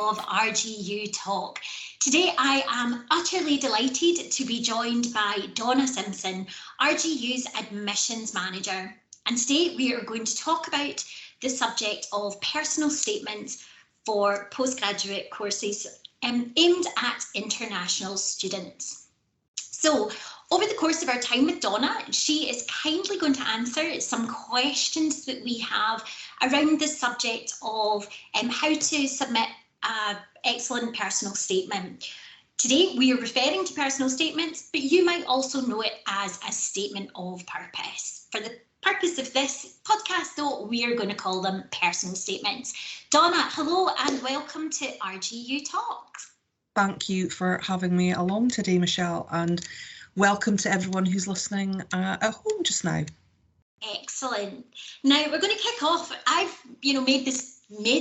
of RGUTalk. Today I am utterly delighted to be joined by Donna Simpson, RGU's Admissions Manager. And today we are going to talk about the subject of personal statements for postgraduate courses aimed at international students. So, over the course of our time with Donna, she is kindly going to answer some questions that we have around the subject of how to submit an excellent personal statement. Today, we are referring to personal statements, but you might also know it as a statement of purpose. For the purpose of this podcast, though, we are going to call them personal statements. Donna, hello and welcome to RGUTalk. Thank you for having me along today, Michelle, and welcome to everyone who's listening at home just now. Excellent. Now we're going to kick off. I've made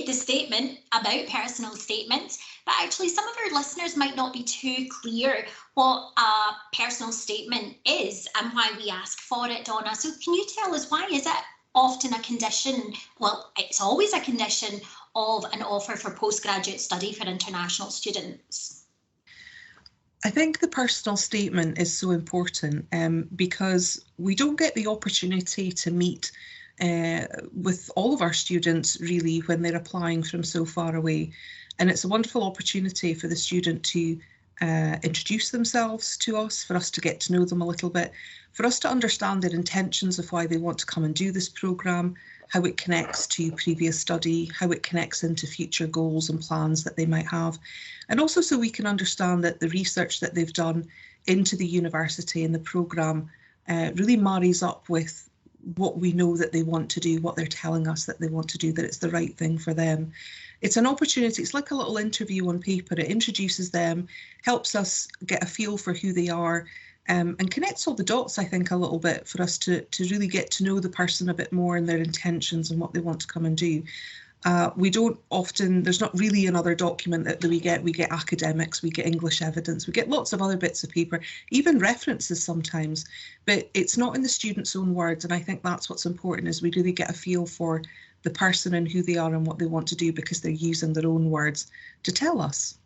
the statement about personal statements, but actually some of our listeners might not be too clear what a personal statement is and why we ask for it, Donna. So can you tell us, why is it often a condition, well, it's always a condition of an offer for postgraduate study for international students? I think the personal statement is so important because we don't get the opportunity to meet with all of our students really when they're applying from so far away. And it's a wonderful opportunity for the student to introduce themselves to us, for us to get to know them a little bit, for us to understand their intentions of why they want to come and do this programme, how it connects to previous study, how it connects into future goals and plans that they might have. And also so we can understand that the research that they've done into the university and the programme really marries up with what we know that they want to do, what they're telling us that they want to do, that it's the right thing for them. It's an opportunity, it's like a little interview on paper. It introduces them, helps us get a feel for who they are, and connects all the dots, I think, a little bit for us to really get to know the person a bit more and their intentions and what they want to come and do. We don't often, there's not really another document that we get. We get academics, we get English evidence, we get lots of other bits of paper, even references sometimes, but it's not in the student's own words. And I think that's what's important, is we really get a feel for the person and who they are and what they want to do because they're using their own words to tell us.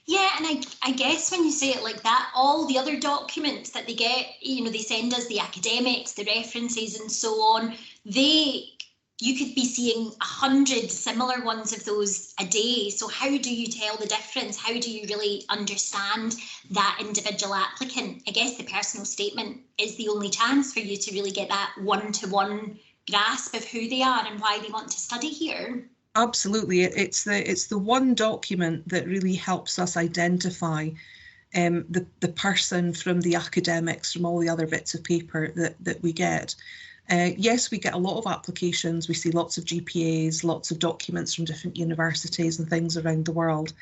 Yeah, and I guess when you say it like that, all the other documents that they get, they send us, the academics, the references and so on, you could be seeing 100 similar ones of those a day. So how do you tell the difference? How do you really understand that individual applicant? I guess the personal statement is the only chance for you to really get that one-to-one grasp of who they are and why they want to study here. Absolutely, it's the one document that really helps us identify the person from the academics, from all the other bits of paper that we get. Yes, we get a lot of applications. We see lots of GPAs, lots of documents from different universities and things around the world.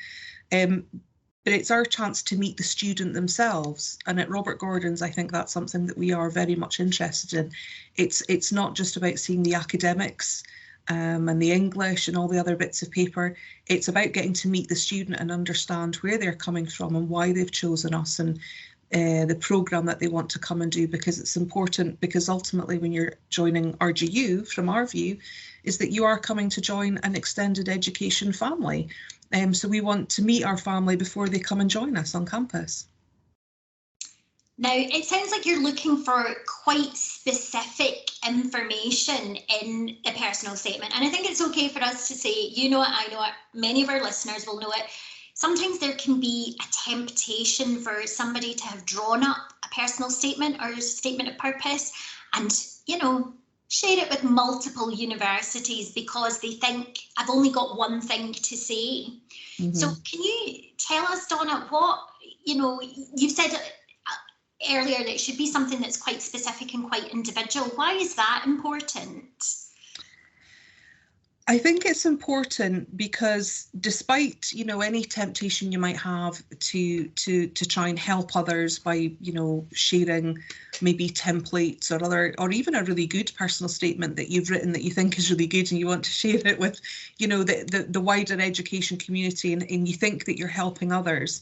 But it's our chance to meet the student themselves. And at Robert Gordon's, I think that's something that we are very much interested in. It's not just about seeing the academics and the English and all the other bits of paper. It's about getting to meet the student and understand where they're coming from and why they've chosen us and the programme that they want to come and do, because it's important, because ultimately when you're joining RGU, from our view, is that you are coming to join an extended education family. So we want to meet our family before they come and join us on campus. Now, it sounds like you're looking for quite specific information in the personal statement. And I think it's okay for us to say, you know it, I know it, many of our listeners will know it. Sometimes there can be a temptation for somebody to have drawn up a personal statement or a statement of purpose and, share it with multiple universities because they think, I've only got one thing to say. Mm-hmm. So can you tell us, Donna, what, you've said earlier that it should be something that's quite specific and quite individual. Why is that important? I think it's important because despite, any temptation you might have to try and help others by, sharing maybe templates or even a really good personal statement that you've written that you think is really good and you want to share it with, the wider education community and you think that you're helping others.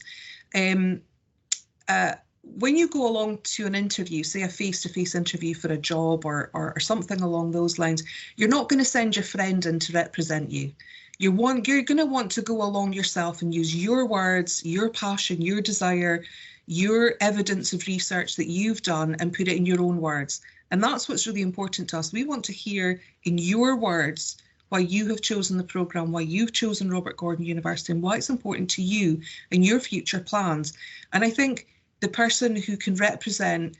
When you go along to an interview, say a face-to-face interview for a job or something along those lines, you're not going to send your friend in to represent you. You're going to want to go along yourself and use your words, your passion, your desire, your evidence of research that you've done and put it in your own words. And that's what's really important to us. We want to hear in your words why you have chosen the programme, why you've chosen Robert Gordon University, and why it's important to you and your future plans. And I think the person who can represent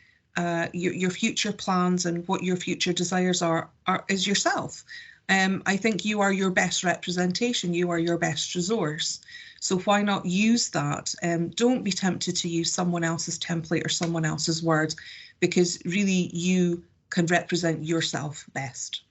your future plans and what your future desires are is yourself. I think you are your best representation, you are your best resource. So why not use that? Don't be tempted to use someone else's template or someone else's words, because really you can represent yourself best.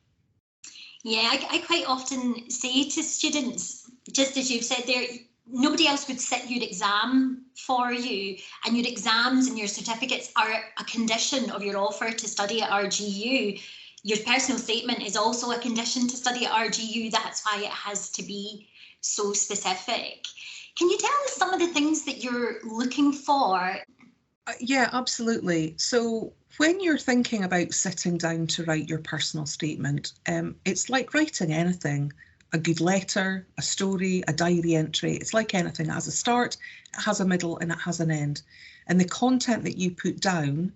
Yeah, I quite often say to students, just as you've said there, nobody else would sit your exam for you, and your exams and your certificates are a condition of your offer to study at RGU. Your personal statement is also a condition to study at RGU. That's why it has to be so specific. Can you tell us some of the things that you're looking for? Yeah, absolutely. So when you're thinking about sitting down to write your personal statement, it's like writing anything. A good letter, a story, a diary entry. It's like anything. It has a start, it has a middle, and it has an end. And the content that you put down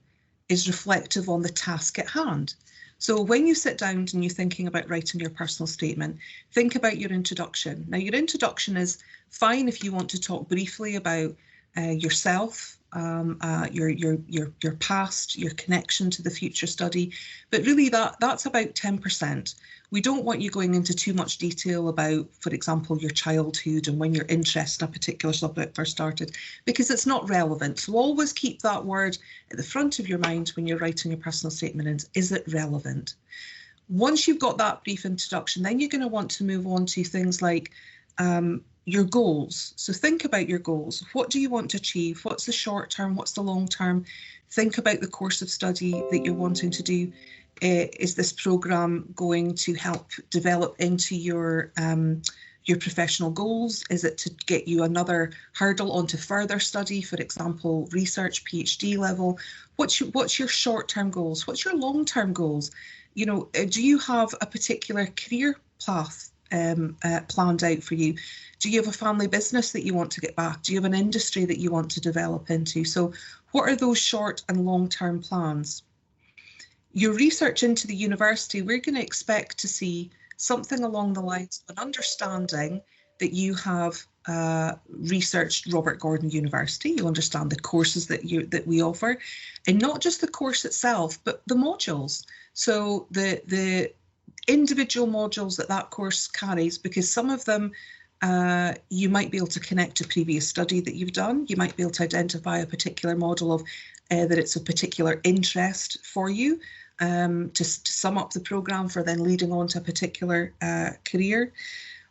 is reflective on the task at hand. So when you sit down and you're thinking about writing your personal statement, think about your introduction. Now, your introduction is fine if you want to talk briefly about yourself, your past, your connection to the future study, but really that's about 10%. We don't want you going into too much detail about, for example, your childhood and when your interest in a particular subject first started, because it's not relevant. So always keep that word at the front of your mind when you're writing your personal statement. Is it relevant? Once you've got that brief introduction, then you're going to want to move on to things like your goals. So think about your goals. What do you want to achieve? What's the short term? What's the long term? Think about the course of study that you're wanting to do. Is this programme going to help develop into your professional goals? Is it to get you another hurdle onto further study, for example, research, PhD level? What's your short-term goals? What's your long-term goals? You know, do you have a particular career path planned out for you? Do you have a family business that you want to get back? Do you have an industry that you want to develop into? So what are those short and long-term plans? Your research into the university, we're going to expect to see something along the lines of an understanding that you have researched Robert Gordon University. You understand the courses that we offer, and not just the course itself, but the modules. So the individual modules that course carries, because some of them you might be able to connect to previous study that you've done. You might be able to identify a particular module of that it's of particular interest for you. To sum up the programme for then leading on to a particular career.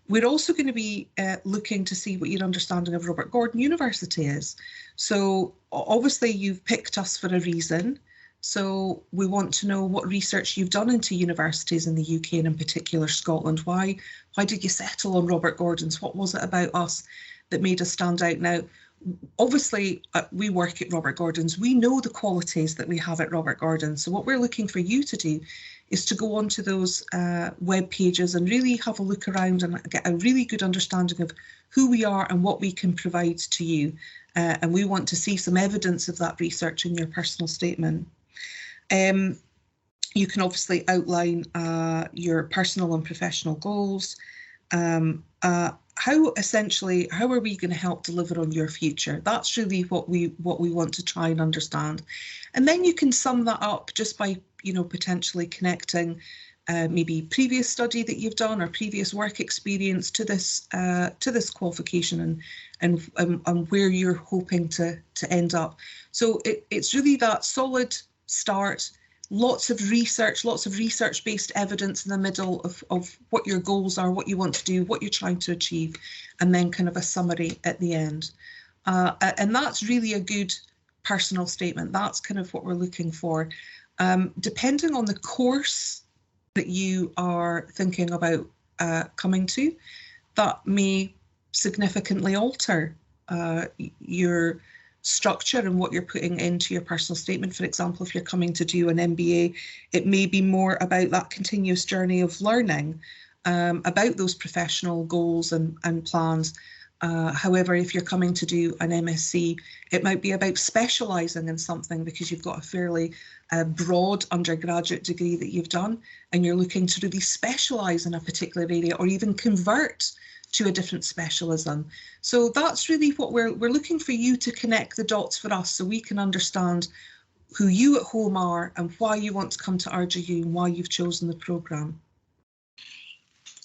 We're also going to be looking to see what your understanding of Robert Gordon University is. So obviously you've picked us for a reason. So we want to know what research you've done into universities in the UK and in particular Scotland. Why did you settle on Robert Gordon's? What was it about us that made us stand out? Now, obviously, we work at Robert Gordon's. We know the qualities that we have at Robert Gordon's. So what we're looking for you to do is to go onto those web pages and really have a look around and get a really good understanding of who we are and what we can provide to you. And we want to see some evidence of that research in your personal statement. You can obviously outline your personal and professional goals. How are we going to help deliver on your future? That's really what we want to try and understand. And then you can sum that up just by, potentially connecting maybe previous study that you've done or previous work experience to this qualification and where you're hoping to end up. So it's really that solid start. Lots of research-based evidence in the middle of what your goals are, what you want to do, what you're trying to achieve, and then kind of a summary at the end. And that's really a good personal statement. That's kind of what we're looking for. Depending on the course that you are thinking about coming to, that may significantly alter your structure and what you're putting into your personal statement. For example, if you're coming to do an MBA, it may be more about that continuous journey of learning. about those professional goals and plans. However, if you're coming to do an MSc, it might be about specialising in something because you've got a fairly broad undergraduate degree that you've done, and you're looking to really specialise in a particular area or even convert to a different specialism. So that's really what we're looking for you to connect the dots for us so we can understand who you at home are and why you want to come to RGU and why you've chosen the programme.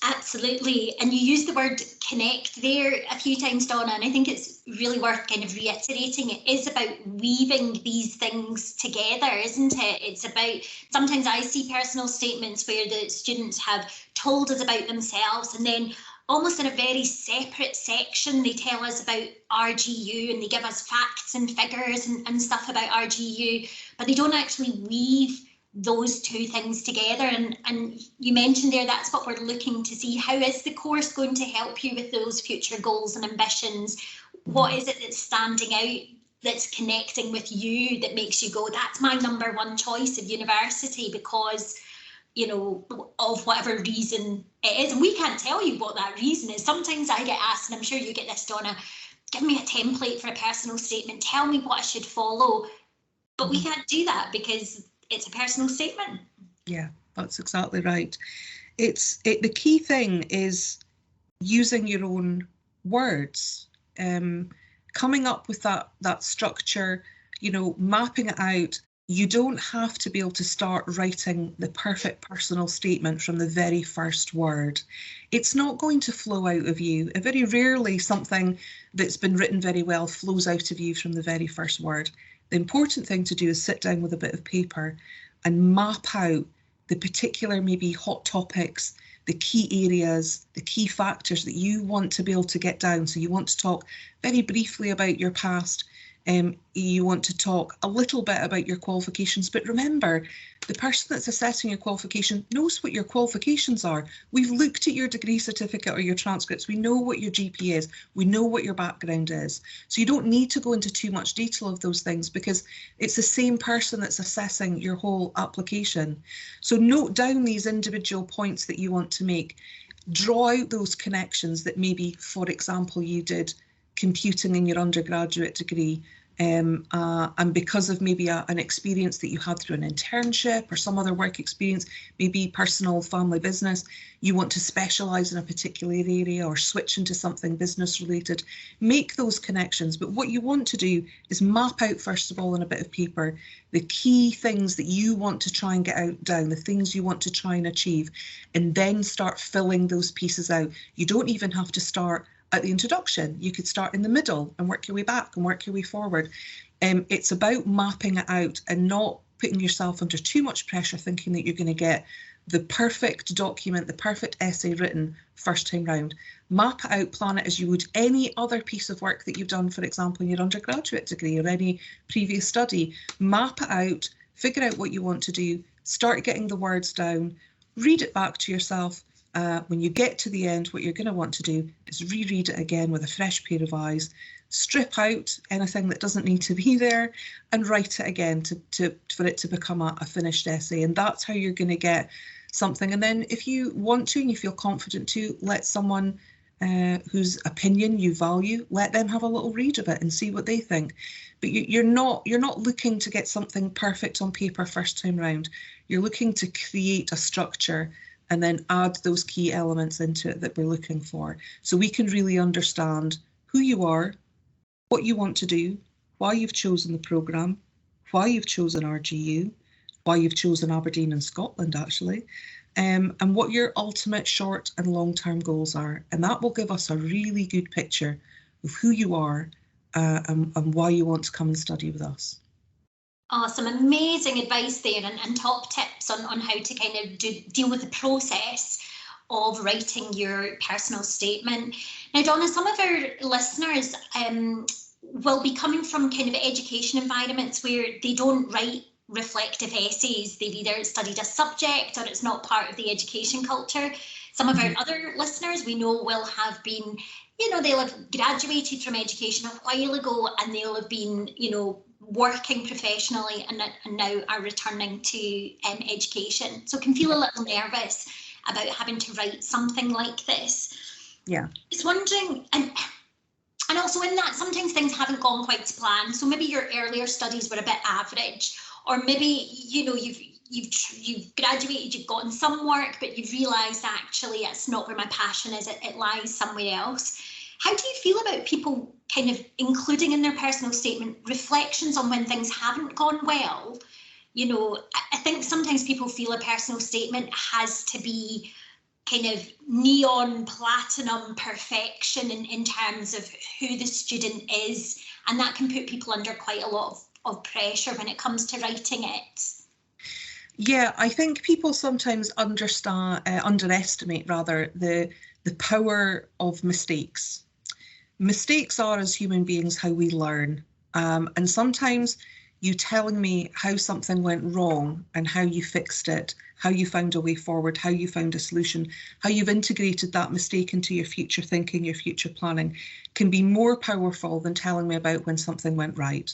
Absolutely, and you used the word connect there a few times, Donna, and I think it's really worth kind of reiterating. It is about weaving these things together, isn't it? It's about, sometimes I see personal statements where the students have told us about themselves, and then almost in a very separate section they tell us about RGU and they give us facts and figures and stuff about RGU, but they don't actually weave those two things together. And you mentioned there, that's what we're looking to see. How is the course going to help you with those future goals and ambitions? What is it that's standing out, that's connecting with you, that makes you go, that's my number one choice of university because, you know, of whatever reason it is? And we can't tell you what that reason is. Sometimes I get asked, and I'm sure you get this, Donna, give me a template for a personal statement, tell me what I should follow. But we can't do that because it's a personal statement. Yeah, that's exactly right. The key thing is using your own words, coming up with that structure, you know, mapping it out. You don't have to be able to start writing the perfect personal statement from the very first word. It's not going to flow out of you. Very rarely something that's been written very well flows out of you from the very first word. The important thing to do is sit down with a bit of paper and map out the particular maybe hot topics, the key areas, the key factors that you want to be able to get down. So you want to talk very briefly about your past. You want to talk a little bit about your qualifications, but remember, the person that's assessing your qualification knows what your qualifications are. We've looked at your degree certificate or your transcripts. We know what your GPA is. We know what your background is. So you don't need to go into too much detail of those things because it's the same person that's assessing your whole application. So note down these individual points that you want to make. Draw out those connections that maybe, for example, you did computing in your undergraduate degree, and because of maybe an experience that you had through an internship or some other work experience, maybe personal family business, you want to specialise in a particular area or switch into something business related. Make those connections, but what you want to do is map out first of all on a bit of paper the key things that you want to try and get out down, the things you want to try and achieve, and then start filling those pieces out. You don't even have to start at the introduction. You could start in the middle and work your way back and work your way forward. It's about mapping it out and not putting yourself under too much pressure thinking that you're going to get the perfect document, the perfect essay written first time round. Map it out, plan it as you would any other piece of work that you've done, for example, in your undergraduate degree or any previous study. Map it out, figure out what you want to do, start getting the words down, read it back to yourself. When you get to the end, what you're going to want to do is reread it again with a fresh pair of eyes, strip out anything that doesn't need to be there and write it again for it to become a finished essay. And that's how you're going to get something. And then if you want to and you feel confident to, let someone whose opinion you value, let them have a little read of it and see what they think. But you're not looking to get something perfect on paper first time round. You're looking to create a structure and then add those key elements into it that we're looking for. So we can really understand who you are, what you want to do, why you've chosen the programme, why you've chosen RGU, why you've chosen Aberdeen and Scotland actually, and what your ultimate short and long-term goals are. And that will give us a really good picture of who you are and why you want to come and study with us. Awesome, amazing advice there and top tips on how to kind of deal with the process of writing your personal statement. Now, Donna, some of our listeners will be coming from kind of education environments where they don't write reflective essays. They've either studied a subject or it's not part of the education culture. Some of our other listeners we know will have been, you know, they'll have graduated from education a while ago and they'll have been, you know, working professionally and now are returning to education, so can feel a little nervous about having to write something like this. Yeah. It's wondering, and also in that, sometimes things haven't gone quite to plan. So maybe your earlier studies were a bit average, or maybe, you know, you've graduated, you've gotten some work, but you've realised actually it's not where my passion is, it lies somewhere else. How do you feel about people kind of including in their personal statement reflections on when things haven't gone well? You know, I think sometimes people feel a personal statement has to be kind of neon platinum perfection in terms of who the student is, and that can put people under quite a lot of pressure when it comes to writing it. Yeah, I think people sometimes underestimate rather the power of mistakes. Mistakes are, as human beings, how we learn, and sometimes you telling me how something went wrong and how you fixed it, how you found a way forward, how you found a solution, how you've integrated that mistake into your future thinking, your future planning, can be more powerful than telling me about when something went right.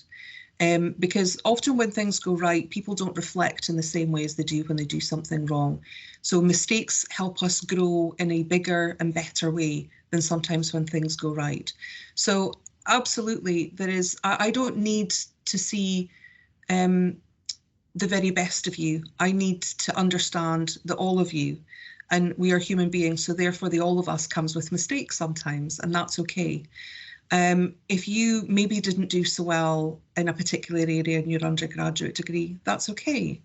Because often when things go right, people don't reflect in the same way as they do when they do something wrong. So mistakes help us grow in a bigger and better way than sometimes when things go right. So absolutely, there is, I don't need to see the very best of you. I need to understand the all of you, and we are human beings, so therefore the all of us comes with mistakes sometimes, and that's okay. If you maybe didn't do so well in a particular area in your undergraduate degree, that's okay.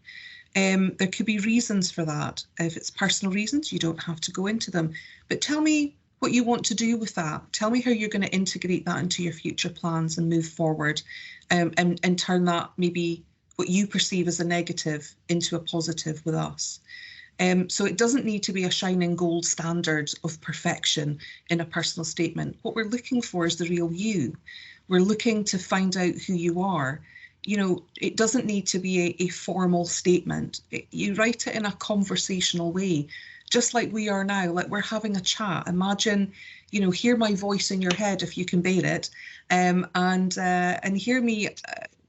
There could be reasons for that. If it's personal reasons, you don't have to go into them, but tell me what you want to do with that. Tell me how you're going to integrate that into your future plans and move forward, and turn that, maybe what you perceive as a negative, into a positive with us. So it doesn't need to be a shining gold standard of perfection in a personal statement. What we're looking for is the real you. We're looking to find out who you are. You know, it doesn't need to be a formal statement. You write it in a conversational way, just like we are now, like we're having a chat. Imagine, you know, hear my voice in your head if you can bear it, and hear me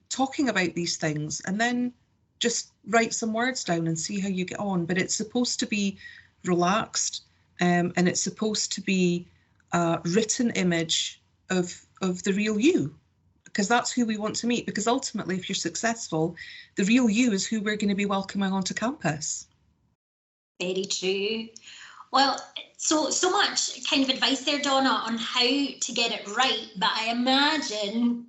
talking about these things, and then just write some words down and see how you get on. But it's supposed to be relaxed, and it's supposed to be a written image of the real you, because that's who we want to meet. Because ultimately, if you're successful, the real you is who we're going to be welcoming onto campus. Very true. Well, so much kind of advice there, Donna, on how to get it right. But I imagine,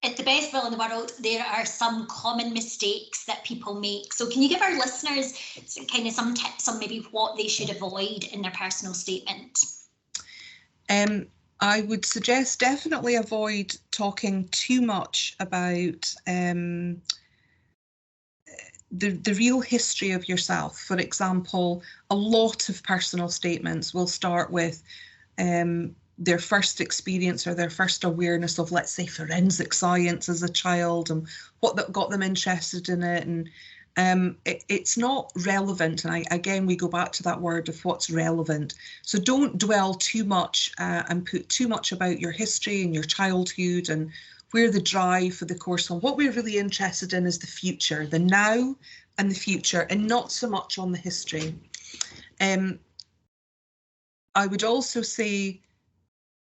at the best will in the world, there are some common mistakes that people make. So can you give our listeners kind of some tips on maybe what they should avoid in their personal statement? I would suggest definitely avoid talking too much about the real history of yourself. For example, a lot of personal statements will start with their first experience or their first awareness of, let's say, forensic science as a child and what that got them interested in it. And it's not relevant. And again, we go back to that word of what's relevant. So don't dwell too much and put too much about your history and your childhood and where the drive for the course on. What we're really interested in is the future, the now and the future, and not so much on the history. I would also say,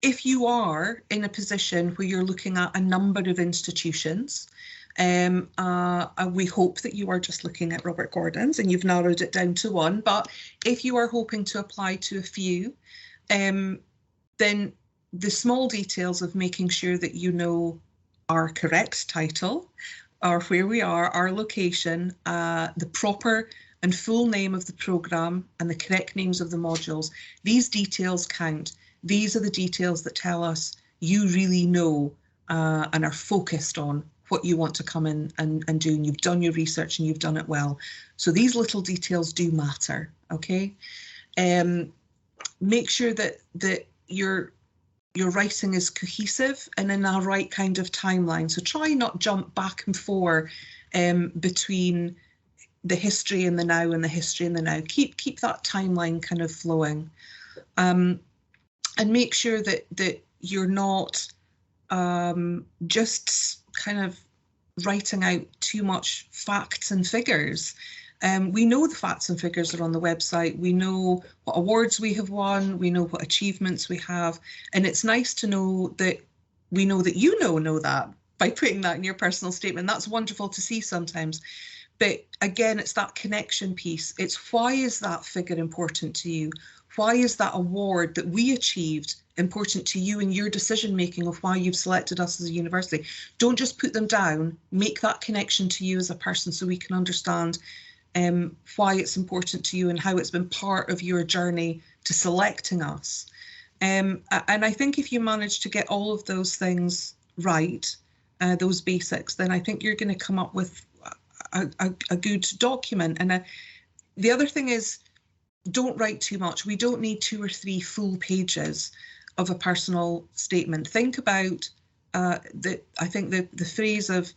if you are in a position where you're looking at a number of institutions, we hope that you are just looking at Robert Gordon's and you've narrowed it down to one, but if you are hoping to apply to a few, then the small details of making sure that you know our correct title, or where we are, our location, the proper and full name of the programme and the correct names of the modules, these details count. These are the details that tell us you really know and are focused on what you want to come in and do, and you've done your research and you've done it well. So these little details do matter, okay? Make sure that your writing is cohesive and in a right kind of timeline. So try not jump back and forth between the history and the now and the history and the now. Keep that timeline kind of flowing. And make sure that you're not just kind of writing out too much facts and figures. We know the facts and figures are on the website. We know what awards we have won. We know what achievements we have. And it's nice to know that we know that you know that by putting that in your personal statement. That's wonderful to see sometimes. But again, it's that connection piece. It's why is that figure important to you? Why is that award that we achieved important to you in your decision making of why you've selected us as a university? Don't just put them down, make that connection to you as a person so we can understand why it's important to you and how it's been part of your journey to selecting us. And I think if you manage to get all of those things right, those basics, then I think you're going to come up with a good document. And the other thing is, don't write too much. We don't need 2 or 3 full pages of a personal statement. Think about I think the phrase of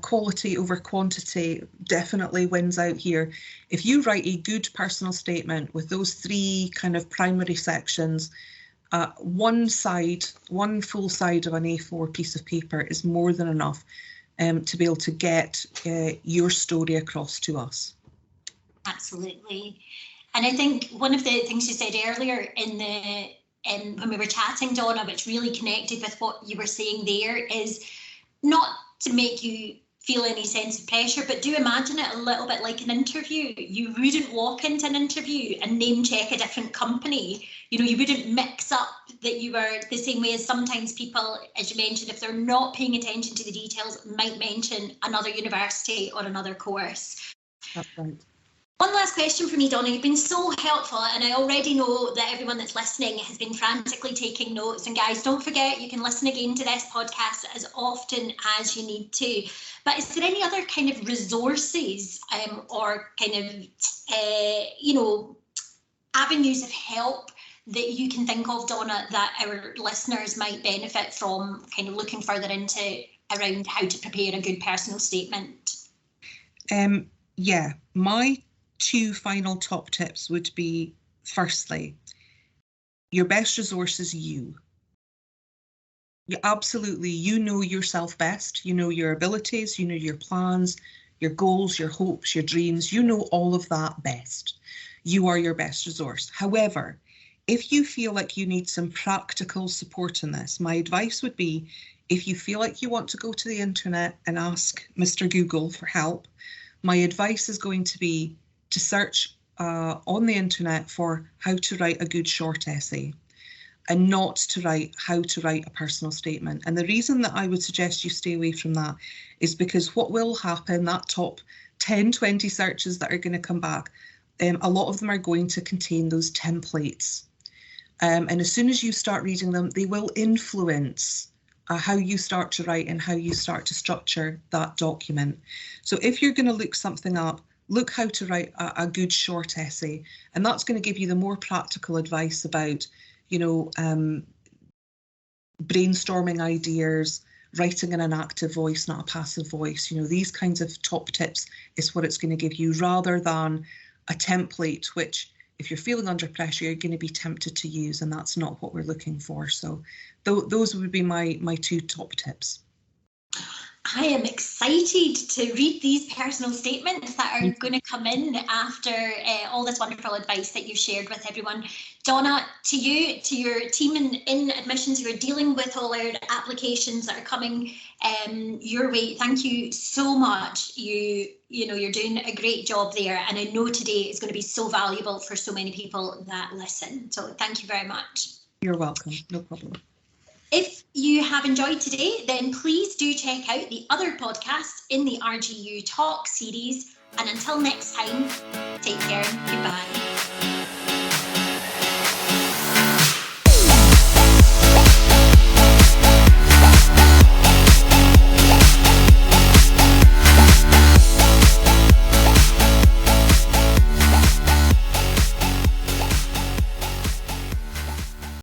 quality over quantity definitely wins out here. If you write a good personal statement with those 3 kind of primary sections, one full side of an A4 piece of paper is more than enough to be able to get your story across to us. Absolutely. And I think one of the things you said earlier when we were chatting, Donna, which really connected with what you were saying there, is not to make you feel any sense of pressure, but do imagine it a little bit like an interview. You wouldn't walk into an interview and name check a different company. You know, you wouldn't mix up that you were the same way as sometimes people, as you mentioned, if they're not paying attention to the details, might mention another university or another course. That's right. One last question for me, Donna. You've been so helpful, and I already know that everyone that's listening has been frantically taking notes. And guys, don't forget, you can listen again to this podcast as often as you need to. But is there any other kind of resources or kind of, avenues of help that you can think of, Donna, that our listeners might benefit from kind of looking further into around how to prepare a good personal statement? Yeah, my 2 final top tips would be, firstly, your best resource is you. Absolutely, you know yourself best. You know your abilities, you know your plans, your goals, your hopes, your dreams. You know all of that best. You are your best resource. However, if you feel like you need some practical support in this, my advice would be, if you feel like you want to go to the internet and ask Mr. Google for help, my advice is going to be to search on the internet for how to write a good short essay and not to write how to write a personal statement. And the reason that I would suggest you stay away from that is because what will happen, that top 10, 20 searches that are going to come back, a lot of them are going to contain those templates. And as soon as you start reading them, they will influence how you start to write and how you start to structure that document. So if you're going to look something up, look how to write a good short essay, and that's going to give you the more practical advice about, brainstorming ideas, writing in an active voice, not a passive voice. These kinds of top tips is what it's going to give you, rather than a template, which if you're feeling under pressure, you're going to be tempted to use, and that's not what we're looking for. So those would be my 2 top tips. I am excited to read these personal statements that are going to come in after all this wonderful advice that you've shared with everyone. Donna, to you, to your team in admissions who are dealing with all our applications that are coming your way, thank you so much. You're doing a great job there, and I know today is going to be so valuable for so many people that listen. So thank you very much. You're welcome. No problem. If you have enjoyed today, then please do check out the other podcasts in the RGUTalk series. And until next time, take care. Goodbye.